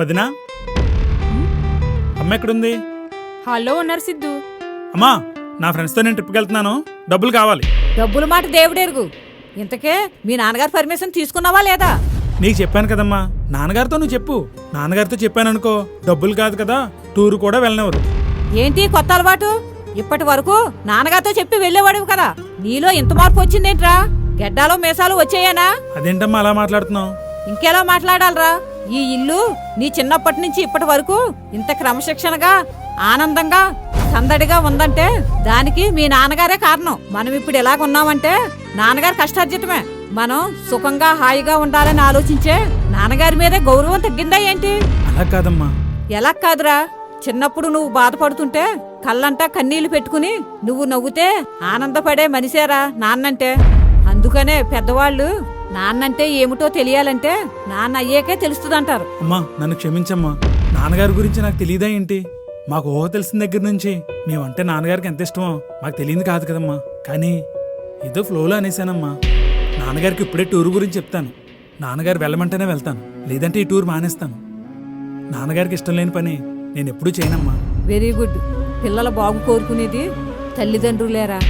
వదినా, అమ్మ ఎక్కడుంది? హాల్లో ఉన్నారు సిద్ధు. అమ్మా, నా ఫ్రెండ్స్తో నేను ట్రిప్కి వెళ్తున్నాను, డబ్బులు కావాలి. డబ్బుల మాట దేవుడెరుగు. ఇంతకే మీ నాన్నగారు పర్మిషన్ తీసుకున్నావా లేదా? నీకు చెప్పాను కదమ్మా, నాన్నగారితో నువ్వు చెప్పు. నాన్నగారితో చెప్పాననుకో, డబ్బులు కాదు కదా, టూర్ కూడా వెళ్ళనివ్వరు. ఏంటి కొత్త అలవాటు? ఇప్పటి వరకు నాన్నగారితో చెప్పి వెళ్ళేవాడివి కదా, నీలో ఇంత మార్పు వచ్చిందేంట్రా? గెడ్డాలో మీసాలు వచ్చాయేనా? అదేంటమ్మా అలా మాట్లాడుతున్నావు? ఇంకెలా మాట్లాడాలరా? ఈ ఇల్లు నీ చిన్నప్పటి నుంచి ఇప్పటి వరకు ఇంత క్రమశిక్షణగా, ఆనందంగా, సందడిగా ఉందంటే దానికి మీ నాన్నగారే కారణం. మనం ఇప్పుడు ఎలాగున్నామంటే నాన్నగారి కష్టార్జితమే. మనం సుఖంగా హాయిగా ఉండాలని ఆలోచించే నాన్నగారి మీదే గౌరవం తగ్గిందా ఏంటి? అలా కాదమ్మా. ఎలా కాదురా? చిన్నప్పుడు నువ్వు బాధపడుతుంటే కళ్ళంటా కన్నీళ్లు పెట్టుకుని నువ్వు నవ్వుతే ఆనందపడే మనిషేరా నాన్నంటే. అందుకనే పెద్దవాళ్ళు నాన్నంటే ఏమిటో తెలియాలంటే నాన్న అయ్యేకే తెలుస్తుందంటారు. అమ్మా, నన్ను క్షమించమ్మా. నాన్నగారి గురించి నాకు తెలియదా ఏంటి? మాకు ఊహ తెలిసిన దగ్గర నుంచి మేమంటే నాన్నగారికి ఎంత ఇష్టమో మాకు తెలియదు కాదు కదమ్మా. కానీ ఏదో ఫ్లోలో అనేసానమ్మా. నాన్నగారికి ఇప్పుడే టూర్ గురించి చెప్తాను. నాన్నగారు వెళ్ళమంటేనే వెళ్తాను, లేదంటే ఈ టూర్ మానేస్తాను. నాన్నగారికి ఇష్టం లేని పని నేను ఎప్పుడూ చేయనమ్మా. Very good. పిల్లల బాగు కోరుకునేది తల్లిదండ్రులేరా.